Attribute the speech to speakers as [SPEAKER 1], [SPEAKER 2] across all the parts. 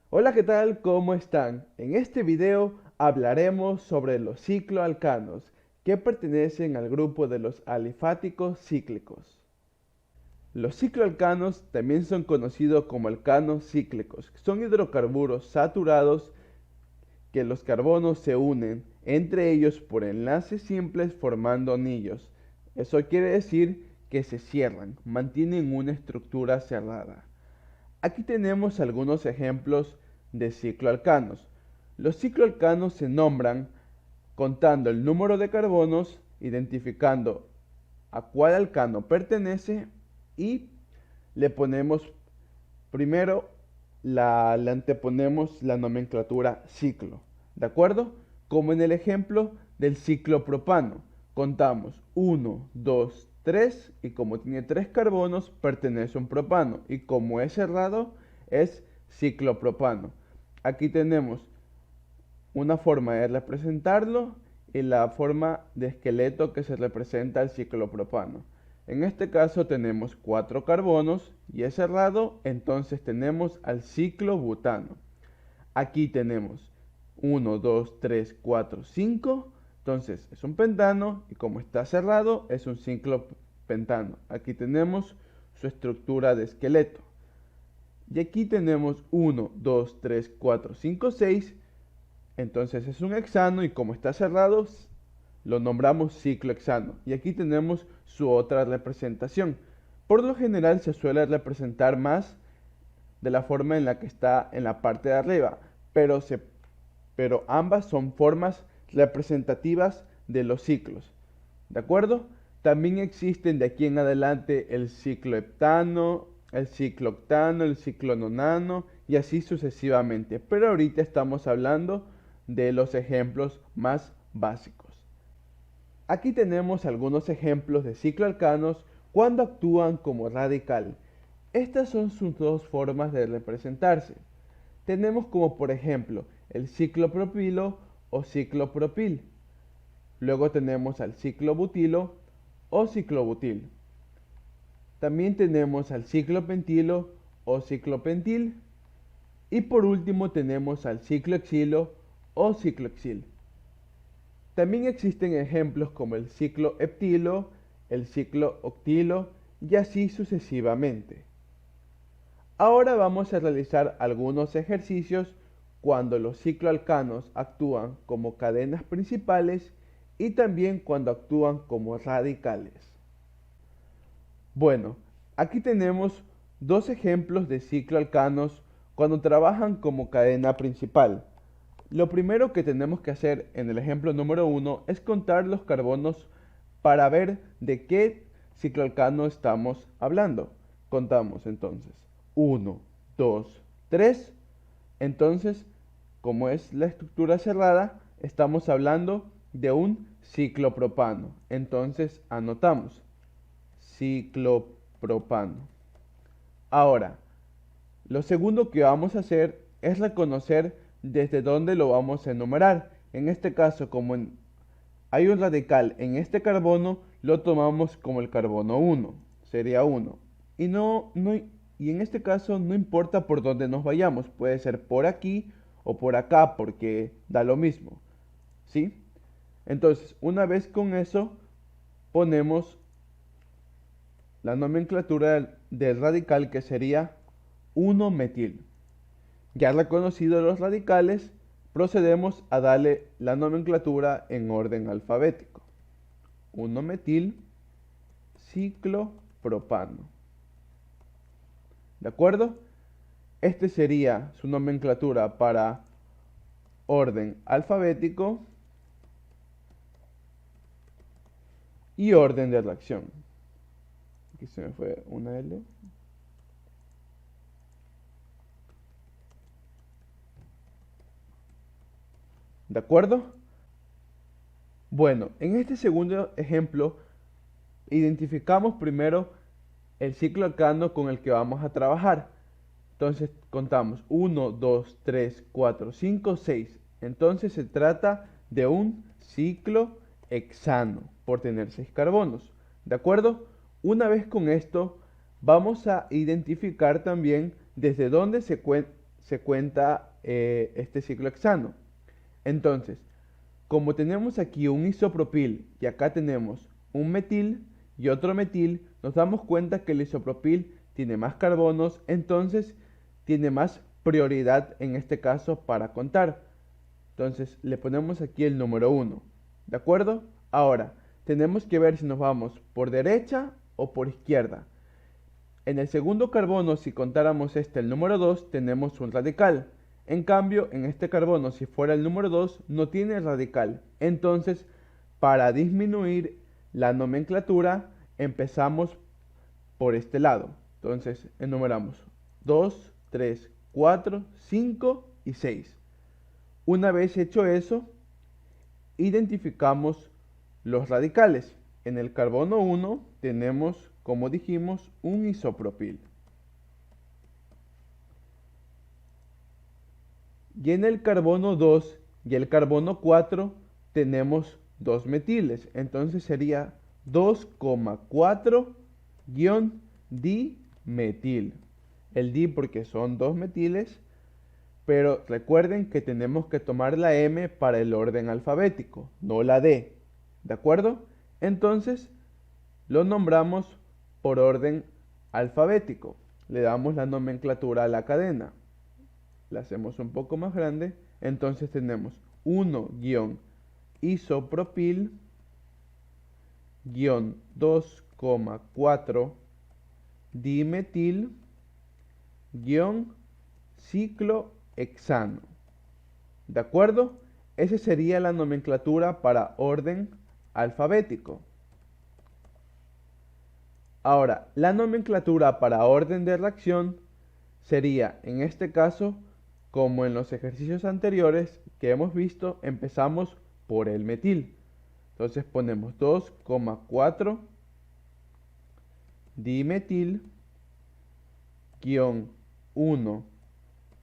[SPEAKER 1] Hola, ¿qué tal? ¿Cómo están? En este video hablaremos sobre los cicloalcanos, que pertenecen al grupo de los alifáticos cíclicos. Los cicloalcanos también son conocidos como alcanos cíclicos. Son hidrocarburos saturados que los carbonos se unen entre ellos por enlaces simples formando anillos. Eso quiere decir que se cierran, mantienen una estructura cerrada. Aquí tenemos algunos ejemplos de cicloalcanos. Los cicloalcanos se nombran contando el número de carbonos, identificando a cuál alcano pertenece y le ponemos primero le anteponemos la nomenclatura ciclo. ¿De acuerdo? Como en el ejemplo del ciclopropano. Contamos 1, 2, 3 y como tiene 3 carbonos pertenece a un propano y como es cerrado es ciclopropano. Aquí tenemos una forma de representarlo y la forma de esqueleto que se representa el ciclopropano. En este caso tenemos 4 carbonos y es cerrado, entonces tenemos al ciclobutano. Aquí tenemos 1, 2, 3, 4, 5. Entonces es un pentano y como está cerrado es un ciclopentano. Aquí tenemos su estructura de esqueleto. Y aquí tenemos 1, 2, 3, 4, 5, 6. Entonces es un hexano y como está cerrado lo nombramos ciclohexano. Y aquí tenemos su otra representación. Por lo general se suele representar más de la forma en la que está en la parte de arriba, pero ambas son formas representativas de los ciclos. ¿De acuerdo? También existen de aquí en adelante el ciclo heptano, el ciclo octano, el ciclo nonano y así sucesivamente. Pero ahorita estamos hablando de los ejemplos más básicos. Aquí tenemos algunos ejemplos de cicloalcanos cuando actúan como radical. Estas son sus dos formas de representarse. Tenemos como por ejemplo el ciclopropilo o ciclopropil. Luego tenemos al ciclobutilo o ciclobutil. También tenemos al ciclopentilo o ciclopentil. Y por último tenemos al ciclohexilo o ciclohexil. También existen ejemplos como el cicloheptilo, el ciclooctilo y así sucesivamente. Ahora vamos a realizar algunos ejercicios cuando los cicloalcanos actúan como cadenas principales y también cuando actúan como radicales. Bueno, aquí tenemos dos ejemplos de cicloalcanos cuando trabajan como cadena principal. Lo primero que tenemos que hacer en el ejemplo número 1 es contar los carbonos para ver de qué cicloalcano estamos hablando. Contamos entonces 1, 2, 3. Entonces, como es la estructura cerrada, estamos hablando de un ciclopropano. Entonces, anotamos ciclopropano. Ahora, lo segundo que vamos a hacer es reconocer desde dónde lo vamos a enumerar. En este caso, hay un radical en este carbono, lo tomamos como el carbono 1, sería 1. Y en este caso no importa por dónde nos vayamos, puede ser por aquí o por acá porque da lo mismo. ¿Sí? Entonces, una vez con eso, ponemos la nomenclatura del radical que sería 1-metil. Ya reconocido los radicales, procedemos a darle la nomenclatura en orden alfabético. 1-metil ciclopropano. ¿De acuerdo? Este sería su nomenclatura para orden alfabético y orden de reacción. Aquí se me fue una L. ¿De acuerdo? Bueno, en este segundo ejemplo, identificamos primero el cicloalcano con el que vamos a trabajar. Entonces contamos 1, 2, 3, 4, 5, 6. Entonces se trata de un ciclohexano por tener 6 carbonos. ¿De acuerdo? Una vez con esto, vamos a identificar también desde dónde se cuenta este ciclo hexano. Entonces, como tenemos aquí un isopropil y acá tenemos un metil y otro metil, nos damos cuenta que el isopropil tiene más carbonos, entonces tiene más prioridad en este caso para contar. Entonces le ponemos aquí el número 1. ¿De acuerdo? Ahora, tenemos que ver si nos vamos por derecha o por izquierda. En el segundo carbono, si contáramos el número 2, tenemos un radical. En cambio, en este carbono, si fuera el número 2, no tiene radical. Entonces, para disminuir la nomenclatura, empezamos por este lado. Entonces, enumeramos 2, 3, 4, 5 y 6. Una vez hecho eso, identificamos los radicales. En el carbono 1 tenemos, como dijimos, un isopropil. Y en el carbono 2 y el carbono 4 tenemos dos metiles. Entonces sería 2,4-dimetil. El di porque son dos metiles, pero recuerden que tenemos que tomar la M para el orden alfabético, no la D. ¿De acuerdo? Entonces lo nombramos por orden alfabético. Le damos la nomenclatura a la cadena. La hacemos un poco más grande. Entonces tenemos 1-isopropil, 2,4-dimetil, ciclo hexano. ¿De acuerdo? Esa sería la nomenclatura para orden alfabético. Ahora, la nomenclatura para orden de reacción sería, en este caso, como en los ejercicios anteriores que hemos visto, empezamos por el metil. Entonces ponemos 2,4 dimetil, 1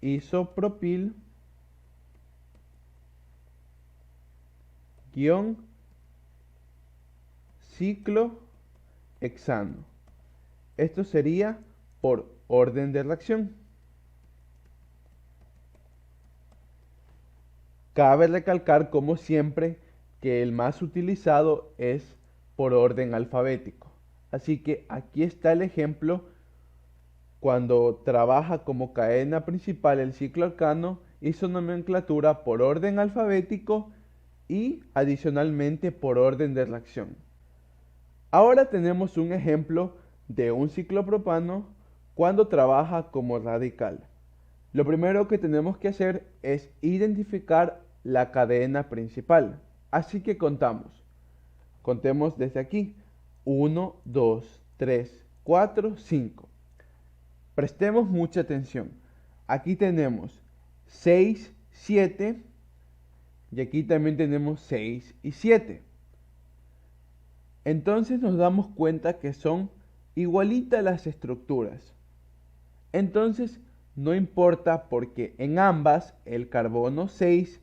[SPEAKER 1] isopropil, ciclo hexano. Esto sería por orden de reacción. Cabe recalcar, como siempre, que el más utilizado es por orden alfabético. Así que aquí está el ejemplo cuando trabaja como cadena principal el ciclo alcano y su nomenclatura por orden alfabético y adicionalmente por orden de reacción. Ahora tenemos un ejemplo de un ciclopropano cuando trabaja como radical. Lo primero que tenemos que hacer es identificar la cadena principal. Así que contemos desde aquí. 1, 2, 3, 4, 5. Prestemos mucha atención. Aquí tenemos 6, 7 y aquí también tenemos 6 y 7. Entonces nos damos cuenta que son igualitas las estructuras. Entonces no importa porque en ambas el carbono 6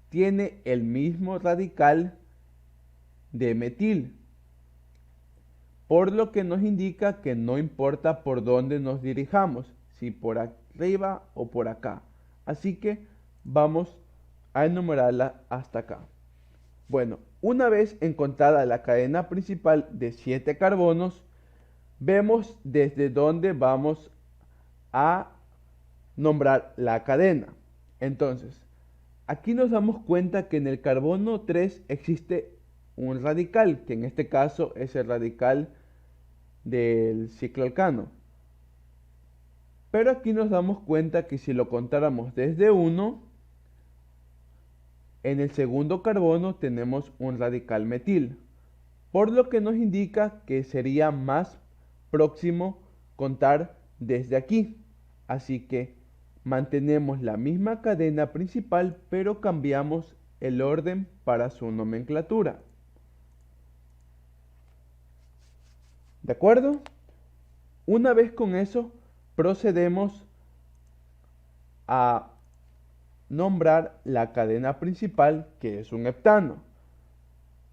[SPEAKER 1] tiene el mismo radical de metil, por lo que nos indica que no importa por dónde nos dirijamos, si por arriba o por acá. Así que vamos a enumerarla hasta acá. Bueno, una vez encontrada la cadena principal de 7 carbonos, vemos desde dónde vamos a nombrar la cadena. Entonces, aquí nos damos cuenta que en el carbono 3 existe un radical, que en este caso es el radical del ciclo alcano. Pero aquí nos damos cuenta que si lo contáramos desde 1, en el segundo carbono tenemos un radical metil, por lo que nos indica que sería más próximo contar desde aquí. Así que mantenemos la misma cadena principal, pero cambiamos el orden para su nomenclatura. ¿De acuerdo? Una vez con eso, procedemos a nombrar la cadena principal, que es un heptano.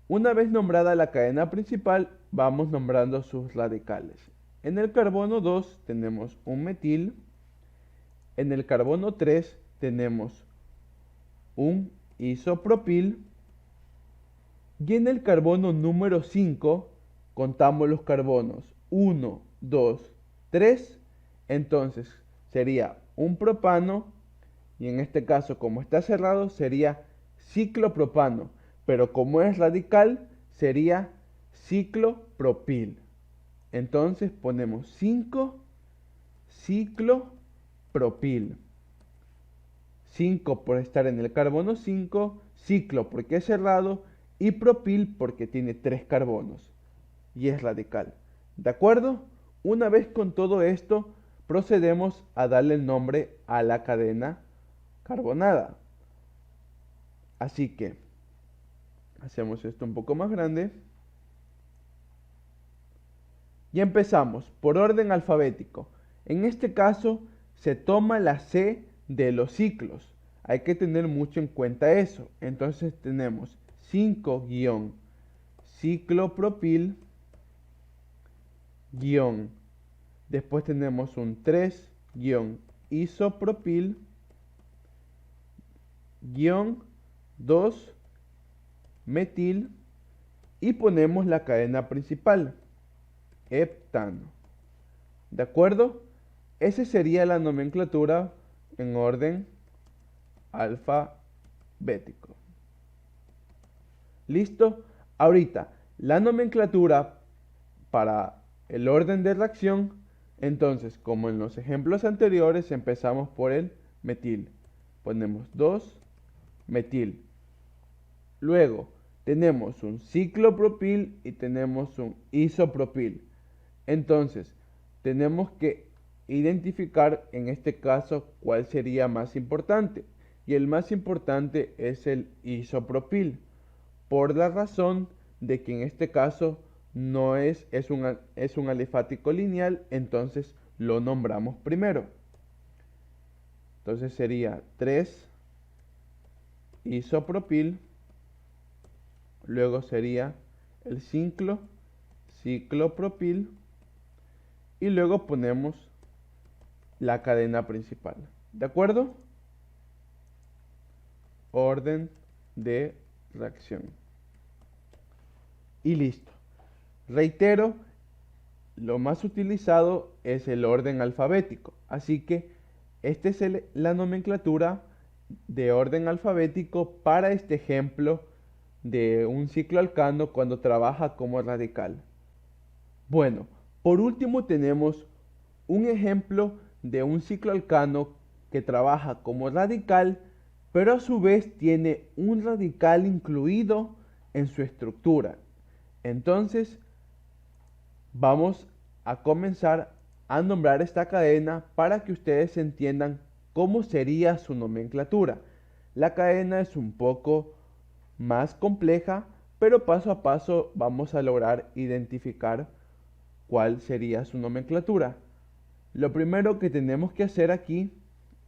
[SPEAKER 1] Una vez nombrada la cadena principal, vamos nombrando sus radicales. En el carbono 2 tenemos un metil, en el carbono 3 tenemos un isopropil y en el carbono número 5 contamos los carbonos 1, 2, 3, entonces sería un propano y en este caso como está cerrado sería ciclopropano, pero como es radical sería ciclopropil. Entonces ponemos 5 ciclopropil. 5 por estar en el carbono 5, ciclo porque es cerrado y propil porque tiene 3 carbonos y es radical. ¿De acuerdo? Una vez con todo esto, procedemos a darle el nombre a la cadena carbonada. Así que hacemos esto un poco más grande y empezamos por orden alfabético. En este caso se toma la C de los ciclos. Hay que tener mucho en cuenta eso. Entonces tenemos 5 ciclopropil después tenemos un 3 isopropil 2 metil y ponemos la cadena principal, heptano. ¿De acuerdo? Esa sería la nomenclatura en orden alfabético. ¿Listo? Ahorita, la nomenclatura para el orden de reacción, entonces, como en los ejemplos anteriores, empezamos por el metil. Ponemos 2 metil. Luego, tenemos un ciclopropil y tenemos un isopropil. Entonces, tenemos que identificar en este caso cuál sería más importante. Y el más importante es el isopropil, por la razón de que en este caso no es un alifático lineal, entonces lo nombramos primero. Entonces sería 3 isopropil, luego sería el ciclopropil y luego ponemos la cadena principal. ¿De acuerdo? Orden de reacción. Y listo. Reitero, lo más utilizado es el orden alfabético. Así que esta es la nomenclatura de orden alfabético para este ejemplo de un cicloalcano cuando trabaja como radical. Bueno, por último tenemos un ejemplo de un cicloalcano que trabaja como radical, pero a su vez tiene un radical incluido en su estructura. Entonces, vamos a comenzar a nombrar esta cadena para que ustedes entiendan cómo sería su nomenclatura. La cadena es un poco más compleja, pero paso a paso vamos a lograr identificar cuál sería su nomenclatura. Lo primero que tenemos que hacer aquí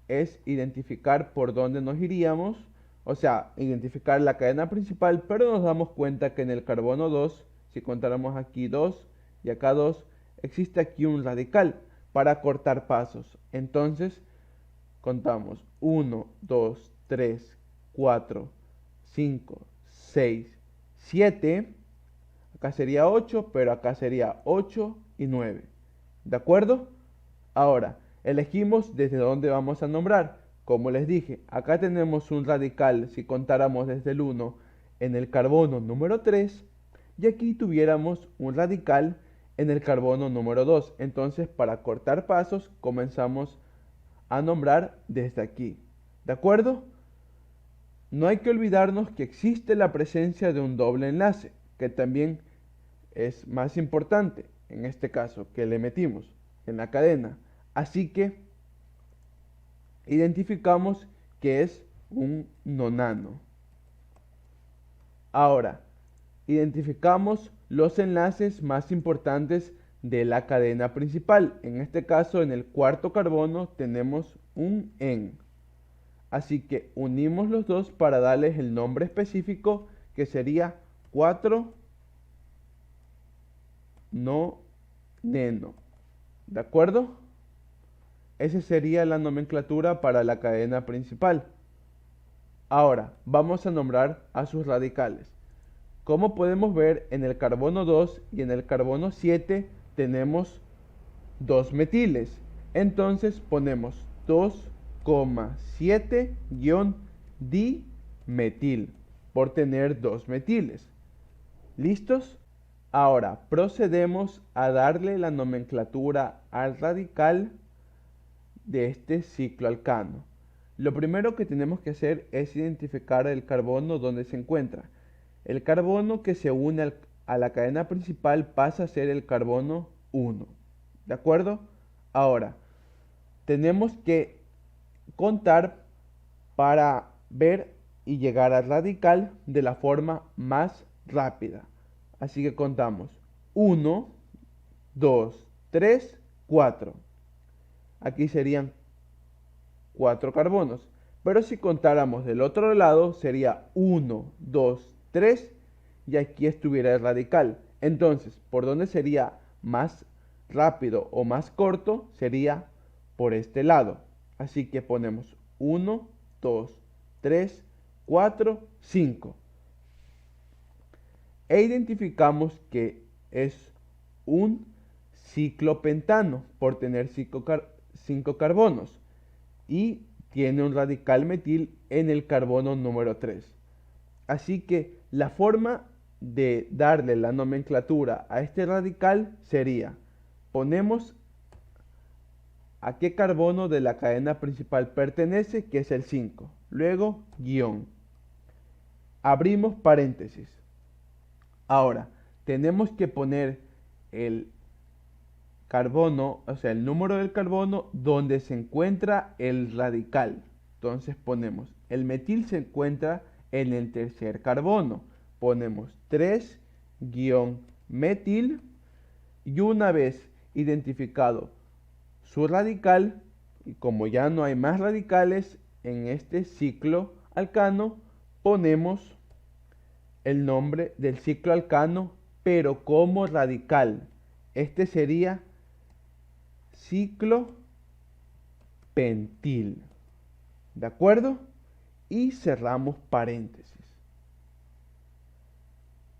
[SPEAKER 1] es identificar por dónde nos iríamos, o sea, identificar la cadena principal, pero nos damos cuenta que en el carbono 2, si contáramos aquí 2 y acá 2, existe aquí un radical para cortar pasos. Entonces, contamos 1, 2, 3, 4, 5, 6, 7, acá sería 8, pero acá sería 8 y 9. ¿De acuerdo? Ahora, elegimos desde dónde vamos a nombrar. Como les dije, acá tenemos un radical si contáramos desde el 1 en el carbono número 3 y aquí tuviéramos un radical en el carbono número 2. Entonces, para cortar pasos, comenzamos a nombrar desde aquí. ¿De acuerdo? No hay que olvidarnos que existe la presencia de un doble enlace, que también es más importante en este caso que le metimos en la cadena. Así que identificamos que es un nonano. Ahora, identificamos los enlaces más importantes de la cadena principal. En este caso, en el cuarto carbono tenemos un en. Así que unimos los dos para darles el nombre específico que sería 4-noneno. ¿De acuerdo? Esa sería la nomenclatura para la cadena principal. Ahora, vamos a nombrar a sus radicales. Como podemos ver, en el carbono 2 y en el carbono 7 tenemos dos metiles. Entonces ponemos 2,7-dimetil por tener dos metiles. ¿Listos? Ahora procedemos a darle la nomenclatura al radical de este cicloalcano. Lo primero que tenemos que hacer es identificar el carbono donde se encuentra. El carbono que se une a la cadena principal pasa a ser el carbono 1. ¿De acuerdo? Ahora, tenemos que contar para ver y llegar al radical de la forma más rápida. Así que contamos 1, 2, 3, 4. Aquí serían 4 carbonos. Pero si contáramos del otro lado sería 1, 2, 3 y aquí estuviera el radical. Entonces, ¿por dónde sería más rápido o más corto? Sería por este lado. Así que ponemos 1, 2, 3, 4, 5. E identificamos que es un ciclopentano por tener 5 carbonos y tiene un radical metil en el carbono número 3. Así que la forma de darle la nomenclatura a este radical sería, ponemos a qué carbono de la cadena principal pertenece, que es el 5. Luego, guión. Abrimos paréntesis. Ahora, tenemos que poner el carbono, o sea, el número del carbono donde se encuentra el radical. Entonces ponemos, el metil se encuentra en el tercer carbono. Ponemos 3-metil y una vez identificado su radical, y como ya no hay más radicales en este ciclo alcano, ponemos el nombre del ciclo alcano, pero como radical. Este sería ciclo pentil. ¿De acuerdo? Y cerramos paréntesis.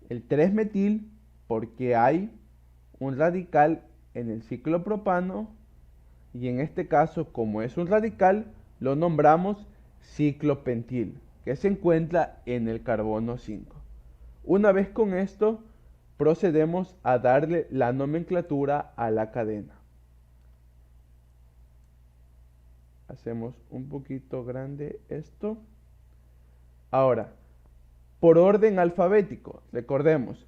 [SPEAKER 1] El 3-metil porque hay un radical en el ciclo propano y en este caso, como es un radical, lo nombramos ciclo pentil, que se encuentra en el carbono 5. Una vez con esto, procedemos a darle la nomenclatura a la cadena. Hacemos un poquito grande esto. Ahora, por orden alfabético, recordemos,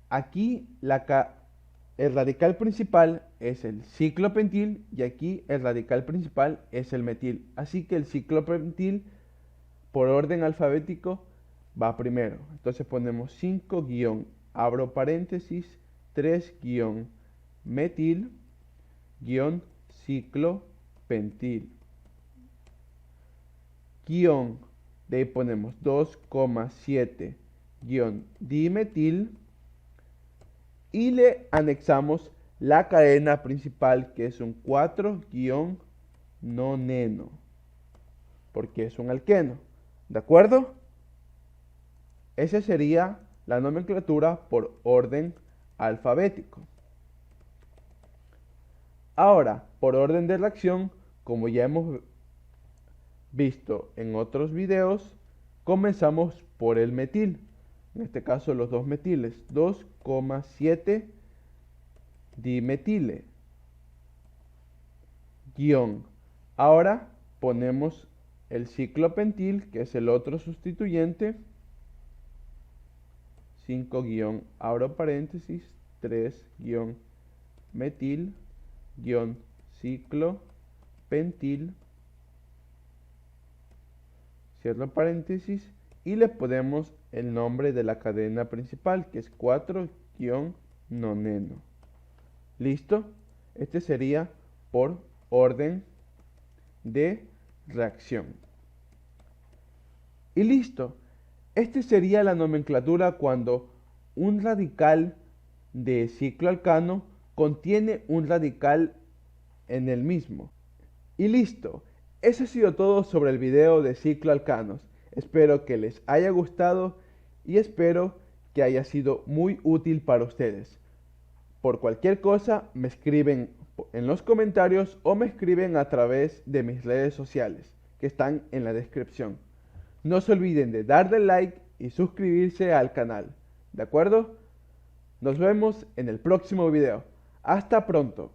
[SPEAKER 1] aquí el radical principal es el ciclopentil y aquí el radical principal es el metil. Así que el ciclopentil, por orden alfabético, va primero. Entonces ponemos 5 guión, abro paréntesis, 3 guión, metil, guión, ciclopentil. Guión, de ahí ponemos 2,7 guión dimetil y le anexamos la cadena principal que es un 4 guión noneno porque es un alqueno. ¿De acuerdo? Esa sería la nomenclatura por orden alfabético. Ahora, por orden de reacción, como ya hemos visto en otros videos, comenzamos por el metil. En este caso los dos metiles, 2,7 dimetile. Guión. Ahora ponemos el ciclopentil, que es el otro sustituyente. 5 guión, abro paréntesis, 3 guión, metil, guión, ciclopentil, cierro paréntesis y le ponemos el nombre de la cadena principal, que es 4-noneno. ¿Listo? Este sería por orden de reacción. Y listo. Este sería la nomenclatura cuando un radical de ciclo alcano contiene un radical en el mismo. Y listo, eso ha sido todo sobre el video de cicloalcanos. Espero que les haya gustado y espero que haya sido muy útil para ustedes. Por cualquier cosa me escriben en los comentarios o me escriben a través de mis redes sociales que están en la descripción. No se olviden de darle like y suscribirse al canal. ¿De acuerdo? Nos vemos en el próximo video. Hasta pronto.